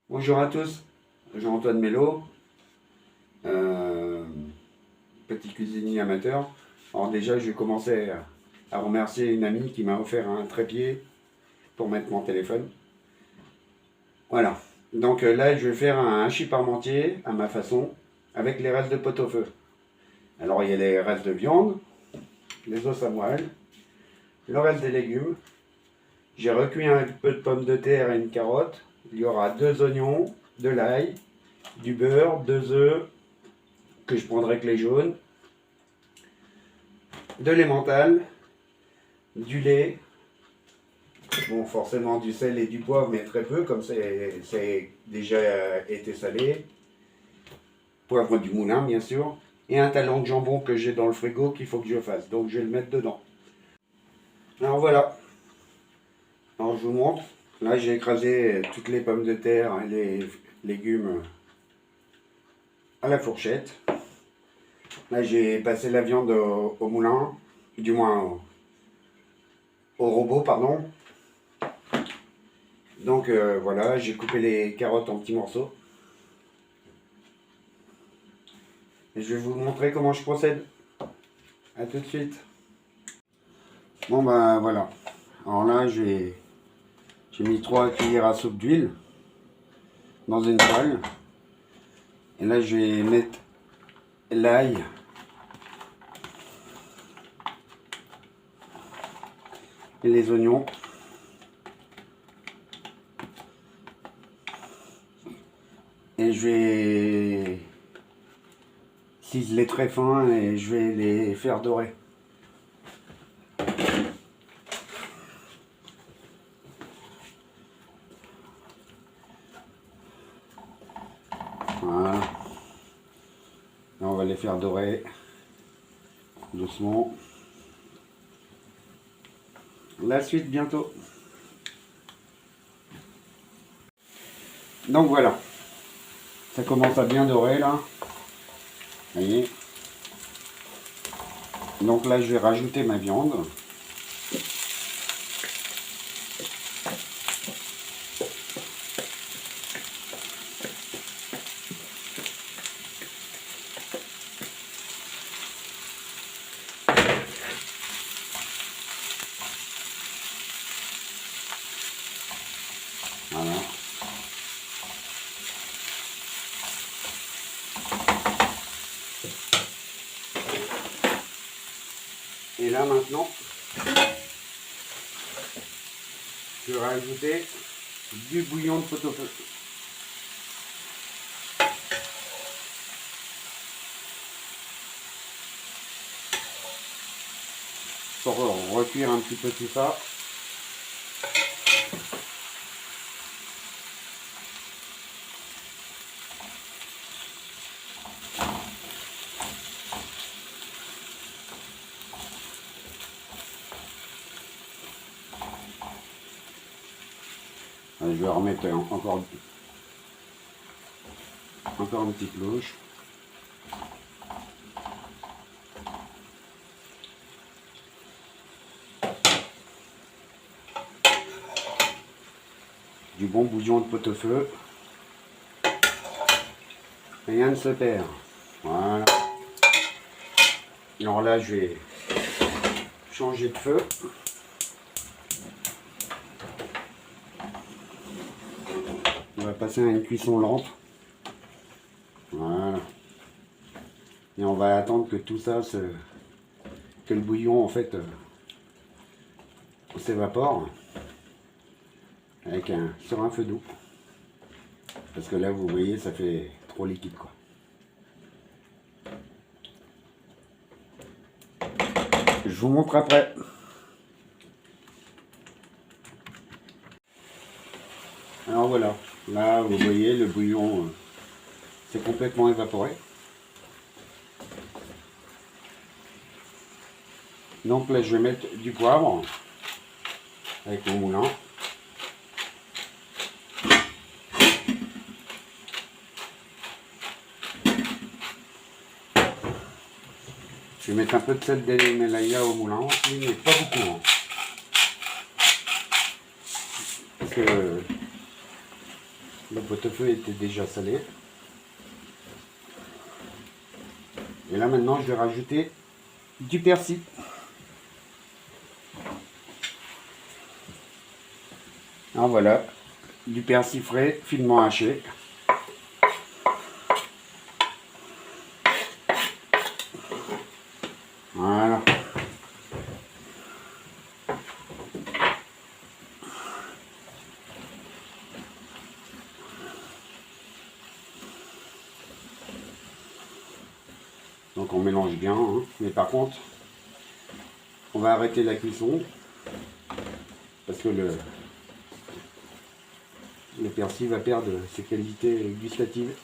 Bonjour à tous, Jean-Antoine Mello, petit cuisinier amateur. Alors déjà, je vais commencer à remercier une amie qui m'a offert un trépied pour mettre mon téléphone. Voilà, donc là, je vais faire un hachis parmentier à ma façon, avec les restes de pot-au-feu. Alors il y a les restes de viande, les os à moelle, le reste des légumes. J'ai recuit un peu de pommes de terre et une carotte. Il y aura 2 oignons, de l'ail, du beurre, 2 œufs, que je prendrai avec les jaunes, de l'emmental, du lait, bon forcément du sel et du poivre mais très peu comme c'est déjà été salé, poivre du moulin bien sûr, et un talon de jambon que j'ai dans le frigo qu'il faut que je fasse, donc je vais le mettre dedans. Alors voilà, alors je vous montre, là j'ai écrasé toutes les pommes de terre et les légumes à la fourchette. Là j'ai passé la viande au moulin, du moins au robot pardon. Donc voilà, j'ai coupé les carottes en petits morceaux. Et je vais vous montrer comment je procède. A tout de suite. Bon ben voilà. Alors là j'ai mis 3 cuillères à soupe d'huile dans une poêle. Et là je vais mettre l'ail, et les oignons. Et je vais ciseler très fin et je vais les faire dorer. Voilà. Là on va les faire dorer doucement. La suite bientôt. Donc voilà. Ça commence à bien dorer là. Vous voyez. Donc là je vais rajouter ma viande. Voilà. Et là maintenant, je vais rajouter du bouillon de pot-au-feu. Pour recuire un petit peu tout ça. Je vais remettre encore une petite louche. Du bon bouillon de pot-au-feu. Rien ne se perd. Voilà. Alors là, je vais changer de feu. On va passer à une cuisson lente. Voilà. Et on va attendre que tout ça que le bouillon en fait s'évapore sur un feu doux. Parce que là vous voyez ça fait trop liquide quoi. Je vous montre après. Alors voilà, là vous voyez le bouillon s'est complètement évaporé. Donc là je vais mettre du poivre avec mon moulin. Je vais mettre un peu de sel d'Himalaya au moulin aussi, mais pas beaucoup. Hein. Parce que le pot-au-feu était déjà salé. Et là maintenant je vais rajouter du persil. Alors voilà, du persil frais, finement haché. Voilà. Donc on mélange bien, hein. Mais par contre, on va arrêter la cuisson parce que le persil va perdre ses qualités gustatives.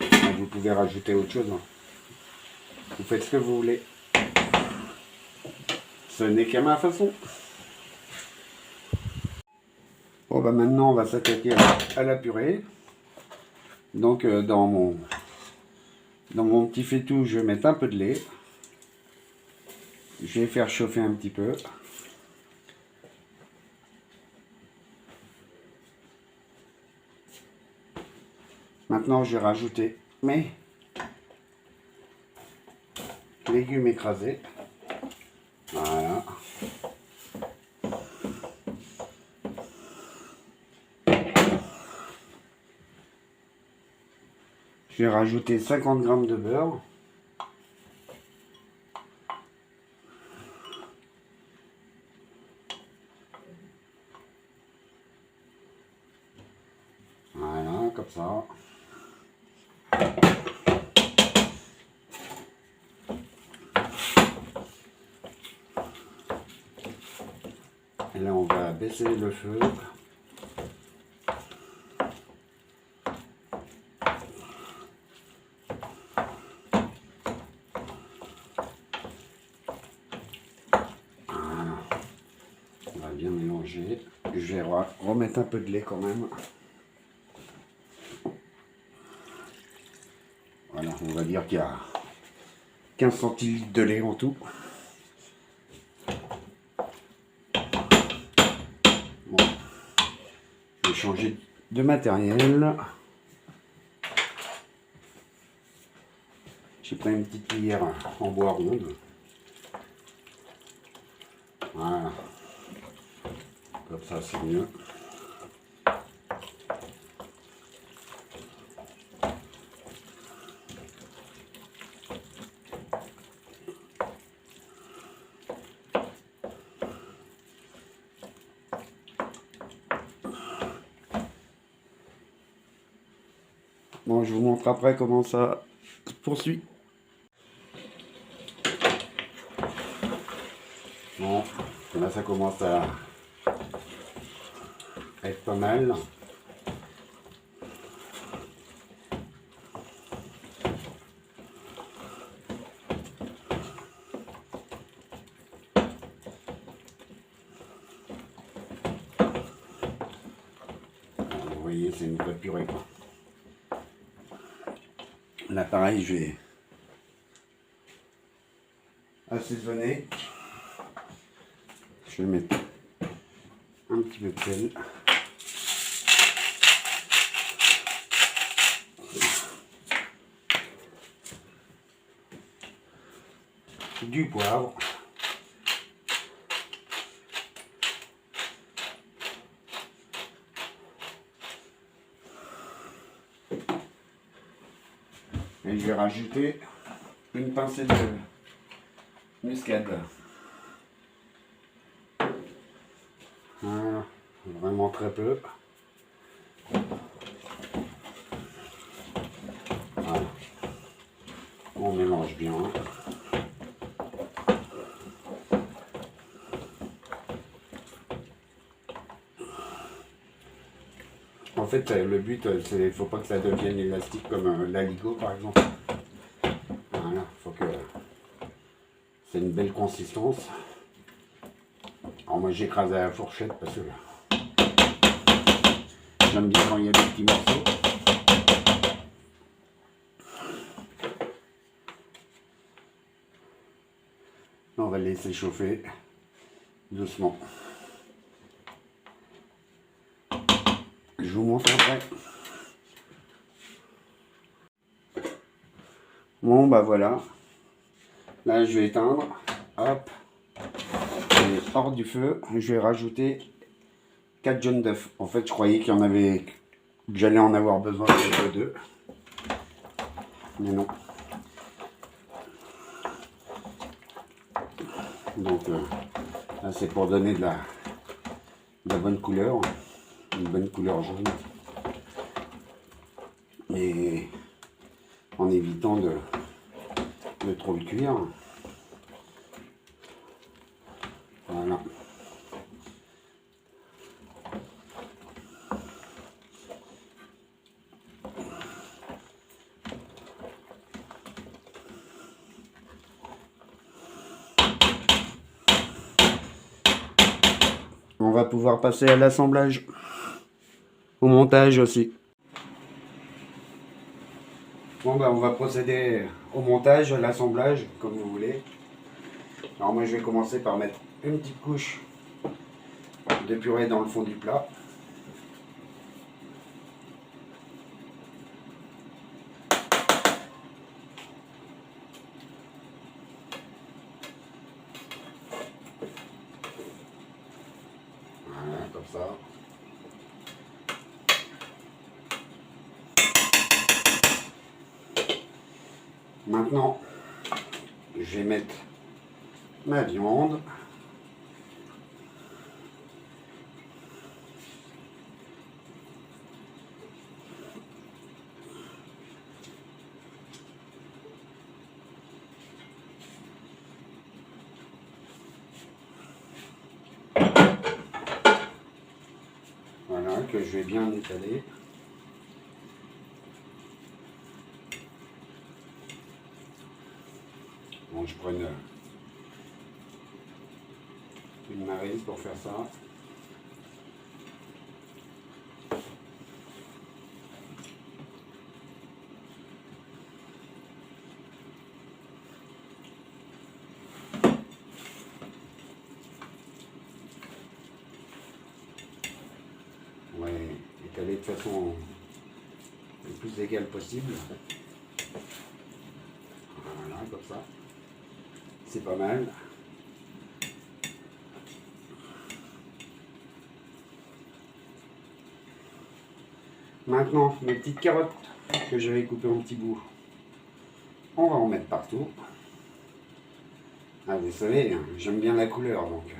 Donc vous pouvez rajouter autre chose, hein. Vous faites ce que vous voulez. Ce n'est qu'à ma façon. Bon bah maintenant on va s'attaquer à la purée. Donc dans mon petit faitout, je vais mettre un peu de lait. Je vais faire chauffer un petit peu. Maintenant, je vais rajouter mes légumes écrasés. Voilà. Je vais rajouter 50 g de beurre. Voilà, comme ça. Et là, on va baisser le feu. Voilà. On va bien mélanger. Je vais remettre un peu de lait quand même. Voilà, on va dire qu'il y a 15 centilitres de lait en tout. Bon. Je vais changer de matériel. J'ai pris une petite cuillère en bois ronde. Voilà. Comme ça, c'est mieux. Bon, je vous montre après comment ça se poursuit. Bon, là ça commence à être pas mal. Alors, vous voyez, c'est une bonne purée, quoi. Là pareil, je vais assaisonner. Je vais mettre un petit peu de sel. Du poivre. Et je vais rajouter une pincée de muscade. Voilà, vraiment très peu. Voilà. On mélange bien. En fait, le but, c'est il faut pas que ça devienne élastique comme l'aligot par exemple. Voilà, faut que c'est une belle consistance. Alors moi j'écrase à la fourchette parce que j'aime bien quand il y a des petits morceaux. On va le laisser chauffer doucement. Je vous montre après. Bon bah voilà. Là je vais éteindre. Hop. Et hors du feu. Je vais rajouter 4 jaunes d'œufs. En fait je croyais qu'il y en avait, que j'allais en avoir besoin de 2. Mais non. Donc là c'est pour donner de la bonne couleur. Une bonne couleur jaune. Et en évitant de trop le cuire. Voilà. On va pouvoir passer à l'assemblage, au montage aussi. Bon ben on va procéder au montage, à l'assemblage, comme vous voulez. Alors moi je vais commencer par mettre une petite couche de purée dans le fond du plat. Voilà, comme ça. Maintenant, je vais mettre ma viande. Voilà, que je vais bien étaler. Bon, je prends une maryse pour faire ça. Ouais, étaler de façon le plus égale possible. Voilà, comme ça. C'est pas mal. Maintenant, mes petites carottes que j'avais coupées en petits bouts, on va en mettre partout. Ah, vous savez, j'aime bien la couleur, donc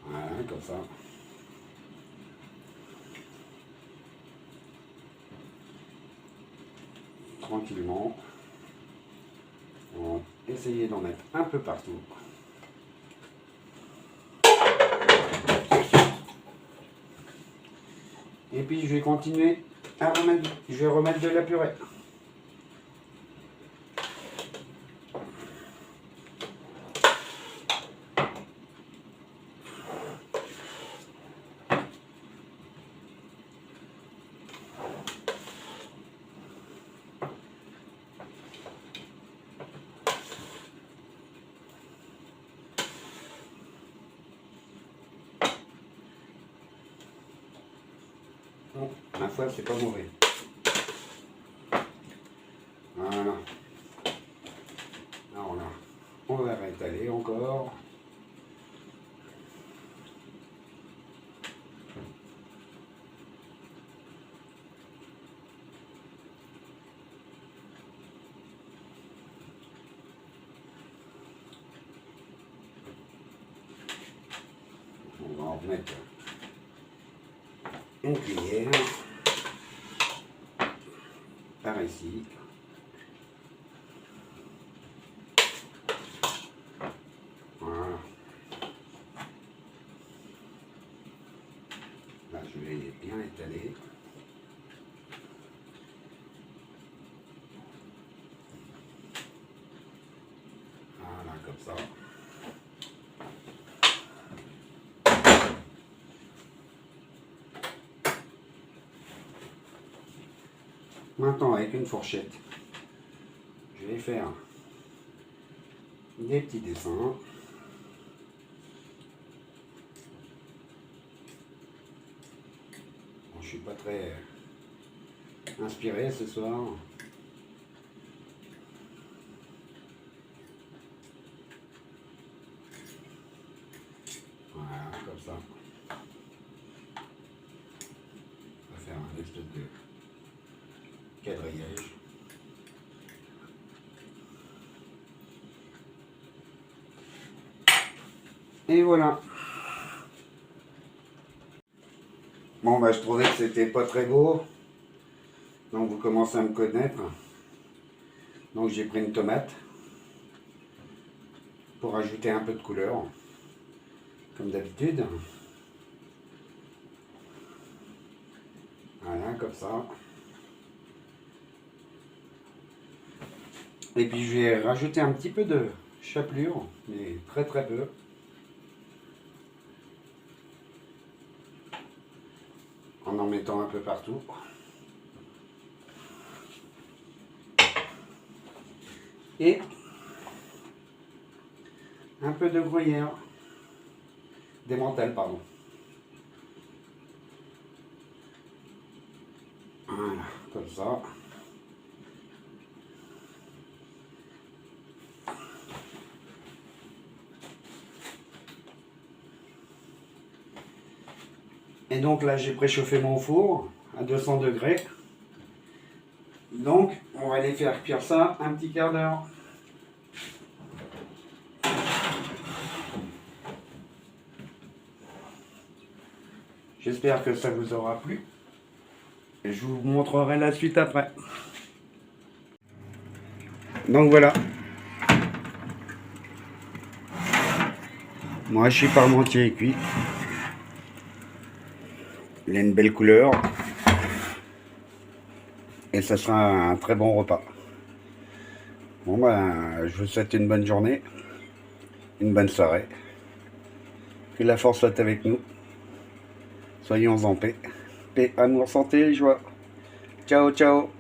voilà, comme ça. Tranquillement. On va essayer d'en mettre un peu partout. Et puis je vais continuer à remettre, je vais remettre de la purée. Bon, ma foi, c'est pas mauvais. Voilà. Alors là, on va réétaler encore. On va en remettre une cuillère par ici. Voilà. Là, je vais bien étaler. Voilà, comme ça. Maintenant, avec une fourchette, je vais faire des petits dessins. Bon, très inspiré ce soir. Voilà, comme ça. On va faire un espèce de quadrillage. Et voilà. Bon, bah, je trouvais que c'était pas très beau. Donc, vous commencez à me connaître. Donc, j'ai pris une tomate pour ajouter un peu de couleur, comme d'habitude. Voilà, comme ça. Et puis, je vais rajouter un petit peu de chapelure, mais très très peu. En mettant un peu partout. Et un peu de gruyère, d'emmental, pardon. Voilà, comme ça. Et donc là, j'ai préchauffé mon four à 200 degrés. Donc, on va aller faire cuire ça un petit quart d'heure. J'espère que ça vous aura plu. Et je vous montrerai la suite après. Donc voilà. Moi, je suis parmentier cuit. Il a une belle couleur. Et ça sera un très bon repas. Bon ben, je vous souhaite une bonne journée. Une bonne soirée. Que la force soit avec nous. Soyons en paix. Paix, amour, santé et joie. Ciao, ciao.